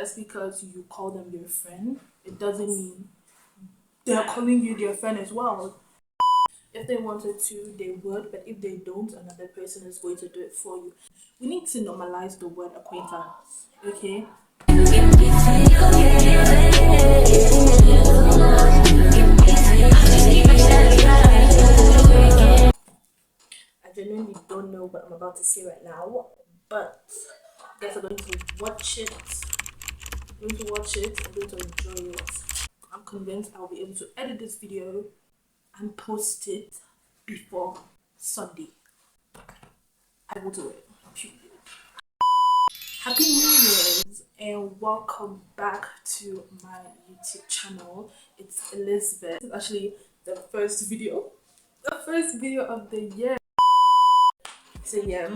just because you call them your friend, it doesn't mean they're calling you their friend as well. If they wanted to, they would, but if they don't, another person is going to do it for you. We need to normalize the word acquaintance, okay? I genuinely don't know what I'm about to say right now, but I guess I'm going to watch it. I'm going to watch it. I'm going to enjoy it. I'm convinced I'll be able to edit this video and post it before Sunday. I will do it. Period. Happy New Year's and welcome back to my YouTube channel. It's Elizabeth. This is actually the first video of the year. So yeah,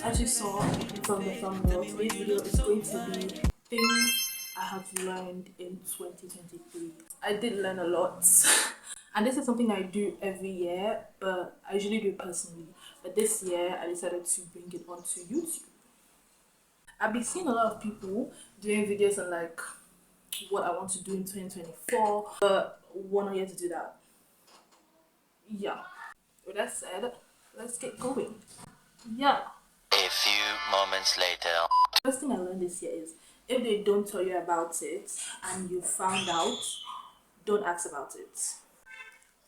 as you saw from the thumbnail, today's video is going to be things I have learned in 2023. I did learn a lot. And this is something I do every year, but I usually do it personally. But this year, I decided to bring it onto YouTube. I've been seeing a lot of people doing videos on like what I want to do in 2024, but we're not here to do that. Yeah. With that said, let's get going. Yeah. A few moments later. First thing I learned this year is if they don't tell you about it and you found out, don't ask about it.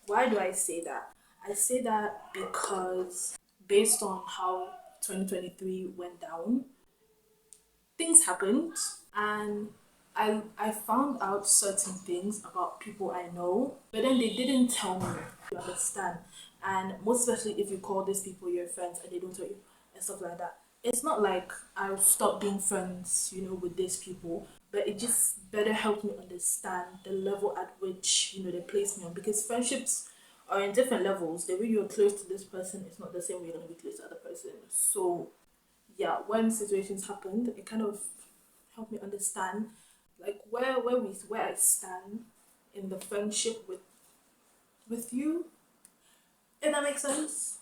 Why do I say that? I say that because based on how 2023 went down, things happened and I found out certain things about people I know, but then they didn't tell me. You understand? And most especially if you call these people your friends and they don't tell you and stuff like that. It's not like I'll stop being friends, with these people, but it just better helped me understand the level at which, they place me on, because friendships are in different levels. The way you're close to this person is not the same way you're gonna be close to the other person. So yeah, when situations happened, it kind of helped me understand like where I stand in the friendship with you. If that makes sense.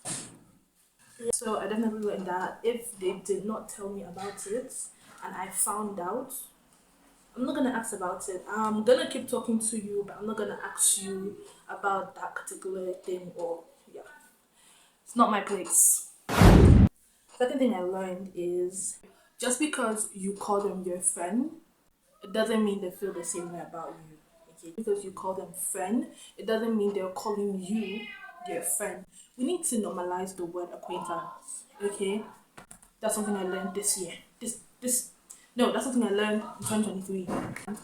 So I definitely learned that if they did not tell me about it and I found out, I'm not gonna ask about it. I'm gonna keep talking to you, but I'm not gonna ask you about that particular thing, or yeah. It's not my place. Second thing I learned is just because you call them your friend, it doesn't mean they feel the same way about you. Okay? Because you call them friend, it doesn't mean they're calling you their friend. We need to normalize the word acquaintance. Okay? That's something I learned this year. That's something I learned in 2023.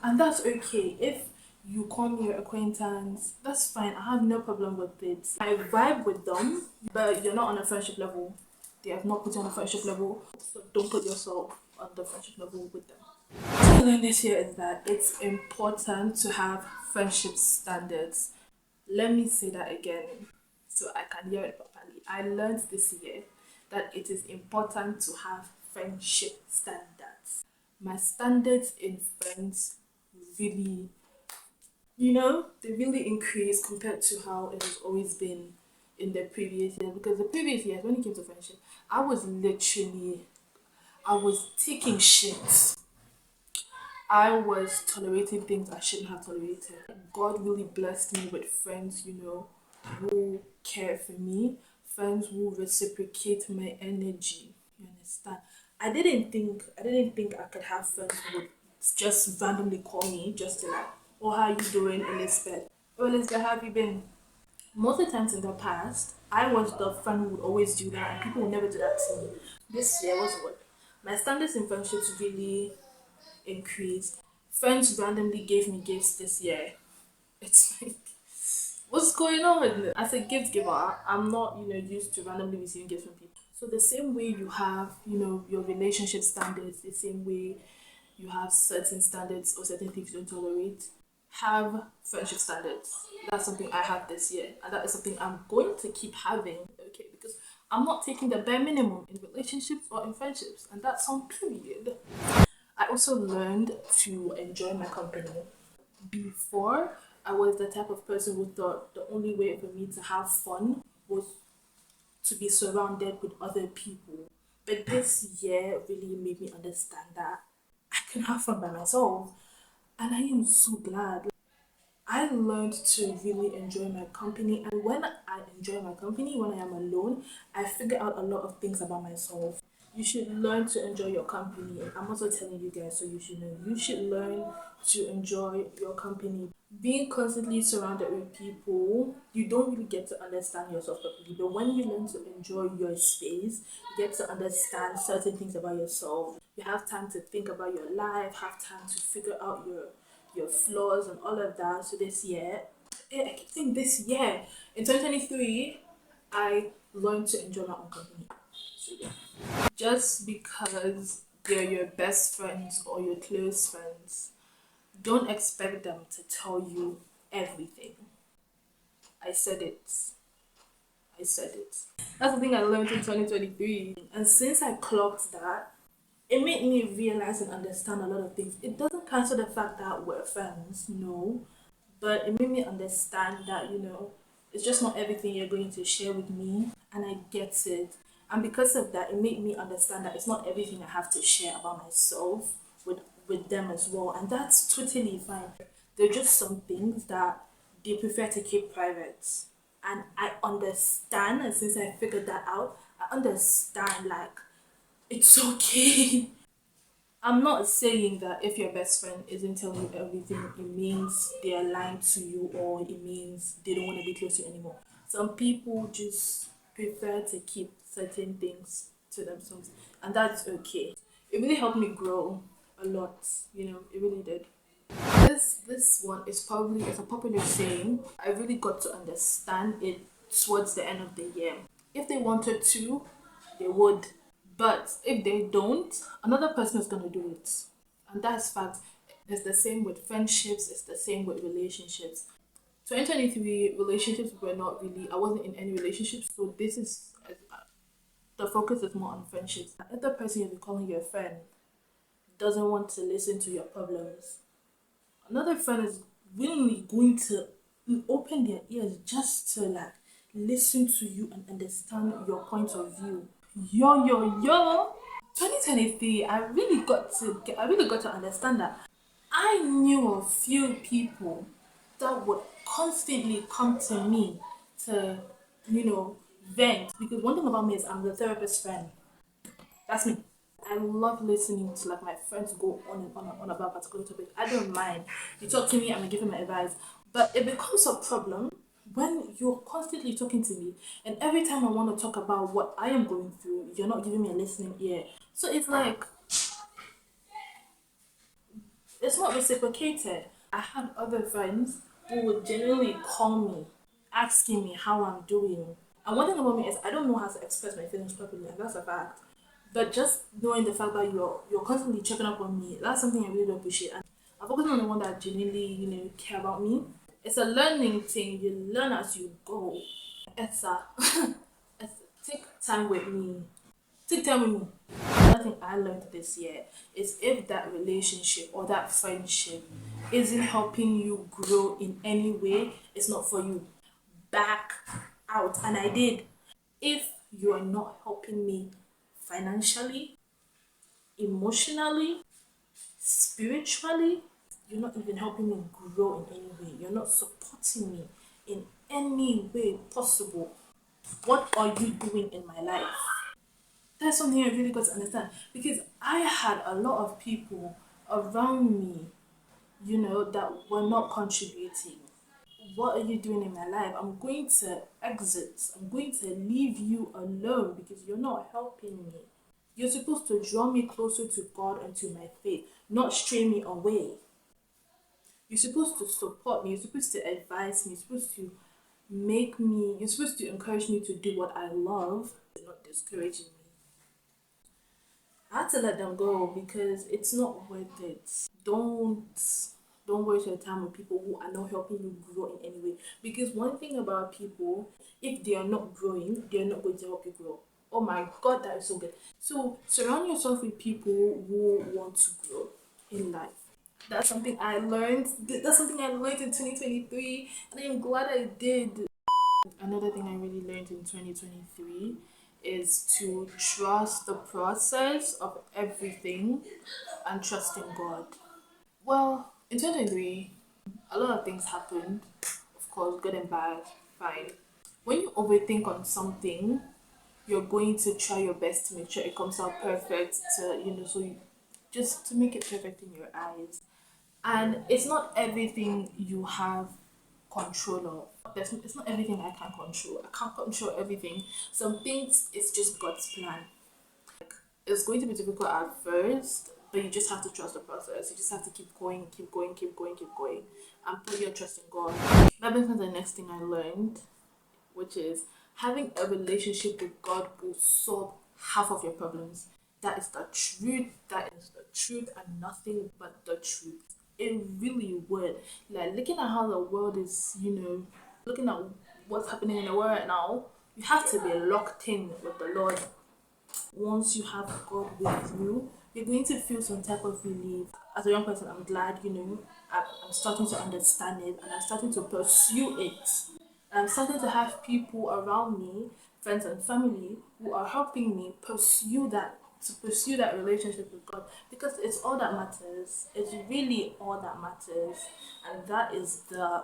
And that's okay. If you call me your acquaintance, that's fine. I have no problem with it. I vibe with them, but you're not on a friendship level. They have not put you on a friendship level, so don't put yourself on the friendship level with them. What I learned this year is that it's important to have friendship standards. Let me say that again so I can hear it properly. I learned this year that it is important to have friendship standards. My standards in friends really, they really increased compared to how it has always been in the previous years. Because the previous years, when it came to friendship, I was taking shit. I was tolerating things I shouldn't have tolerated. God really blessed me with friends, who care for me, friends who reciprocate my energy. You understand? I didn't think I could have friends who would just randomly call me just to like, oh, how you doing, Elizabeth? Oh, Elizabeth, how have you been? Most of the times in the past, I was the friend who would always do that, and people would never do that to me. This year was what my standards in friendships really increased. Friends randomly gave me gifts this year. It's like, what's going on? As a gift giver, I'm not, used to randomly receiving gifts from people. So the same way you have, your relationship standards, the same way you have certain standards or certain things you don't tolerate, have friendship standards. That's something I have this year, and that is something I'm going to keep having, okay? Because I'm not taking the bare minimum in relationships or in friendships, and that's on period. I also learned to enjoy my company. Before, I was the type of person who thought the only way for me to have fun was to be surrounded with other people. But this year really made me understand that I can have fun by myself. And I am so glad. I learned to really enjoy my company, and when I enjoy my company, when I am alone, I figure out a lot of things about myself. You should learn to enjoy your company. I'm also telling you guys, so you should know. You should learn to enjoy your company. Being constantly surrounded with people, you don't really get to understand yourself properly. But when you learn to enjoy your space, you get to understand certain things about yourself. You have time to think about your life, have time to figure out your flaws and all of that. So this year, I keep saying this year, in 2023, I learned to enjoy my own company. So yeah. Just because they're your best friends or your close friends, don't expect them to tell you everything. I said it. I said it. That's the thing I learned in 2023. And since I clocked that, it made me realize and understand a lot of things. It doesn't cancel the fact that we're friends, no. But it made me understand that, it's just not everything you're going to share with me. And I get it. And because of that, it made me understand that it's not everything I have to share about myself with them as well. And that's totally fine. There are just some things that they prefer to keep private. And I understand, and since I figured that out, I understand like it's okay. I'm not saying that if your best friend isn't telling you everything, it means they're lying to you or it means they don't want to be close to you anymore. Some people just prefer to keep certain things to themselves, and that's okay. It really helped me grow a lot, it really did. This one is probably it's a popular saying. I really got to understand it towards the end of the year. If they wanted to, they would. But if they don't, another person is gonna do it. And that's fact. It's the same with friendships, it's the same with relationships. 2023 relationships were not really I wasn't in any relationships, so this is the focus is more on friendships. If the person you'll be calling your friend doesn't want to listen to your problems, another friend is willingly going to open their ears just to like listen to you and understand your point of view. Yo. 2023, I really got to understand that I knew a few people that would constantly come to me to, vent. Because one thing about me is I'm the therapist friend. That's me. I love listening to like my friends go on and on and on about a particular topic. I don't mind. You talk to me, I'm gonna give you my advice. But it becomes a problem when you're constantly talking to me, and every time I want to talk about what I am going through, you're not giving me a listening ear. So it's like it's not reciprocated. I had other friends who would genuinely call me, asking me how I'm doing. And one thing about me is I don't know how to express my feelings properly, and that's a fact. But just knowing the fact that you're constantly checking up on me, that's something I really do appreciate. And I'm focusing on the one that genuinely, care about me. It's a learning thing. You learn as you go. It's a, it's take time with me. Take time with me. Another thing I learned this year is if that relationship or that friendship isn't helping you grow in any way, it's not for you. Back out. And I did. If you are not helping me financially, emotionally, spiritually, you're not even helping me grow in any way. You're not supporting me in any way possible. What are you doing in my life? That's something I really got to understand because I had a lot of people around me, that were not contributing. What are you doing in my life? I'm going to exit. I'm going to leave you alone because you're not helping me. You're supposed to draw me closer to God and to my faith, not stray me away. You're supposed to support me. You're supposed to advise me. You're supposed to you're supposed to encourage me to do what I love, not discouraging me. I had to let them go because it's not worth it. Don't don't waste your time with people who are not helping you grow in any way. Because one thing about people, if they are not growing, they are not going to help you grow. Oh my god, that is so good. So surround yourself with people who want to grow in life. That's something I learned. That's something I learned in 2023, and I'm glad I did. Another thing I really learned in 2023 is to trust the process of everything and trust in God. Well, in 2023, a lot of things happened, of course, good and bad, fine. When you overthink on something, you're going to try your best to make sure it comes out perfect, just to make it perfect in your eyes. And it's not everything you have control of. It's not everything I can control. I can't control everything. Some things, it's just God's plan. It's going to be difficult at first, but you just have to trust the process. You just have to keep going, keep going, keep going, keep going, and put your trust in God. That brings me to the next thing I learned, which is having a relationship with God will solve half of your problems. That is the truth. That is the truth, and nothing but the truth. It really would. Like looking at how the world is, looking at what's happening in the world right now, you have to be locked in with the Lord. Once you have God with you, you're going to feel some type of relief. As a young person, I'm glad, I'm starting to understand it and I'm starting to pursue it. And I'm starting to have people around me, friends and family, who are helping me pursue that relationship with God, because it's all that matters. It's really all that matters, and that's the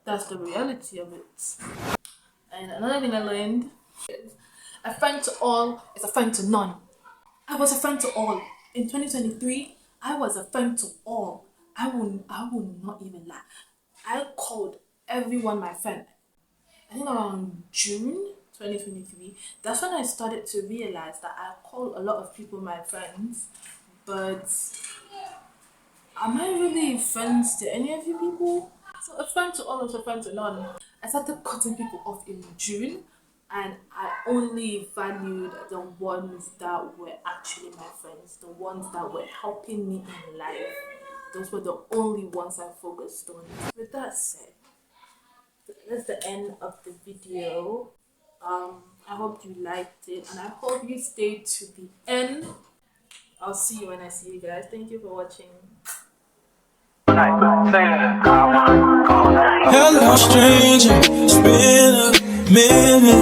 that's the reality of it. And another thing I learned is a friend to all is a friend to none. I was a friend to all. In 2023, I was a friend to all. I will not even lie. I called everyone my friend. I think around June 2023. That's when I started to realize that I call a lot of people my friends, but am I really friends to any of you people? So a friend to all is a friend to none. I started cutting people off in June, and I only valued the ones that were actually my friends, the ones that were helping me in life. Those were the only ones I focused on. With that said, that's the end of the video. I hope you liked it, and I hope you stayed to the end. I'll see you when I see you guys. Thank you for watching. Hello, stranger. It's been a minute.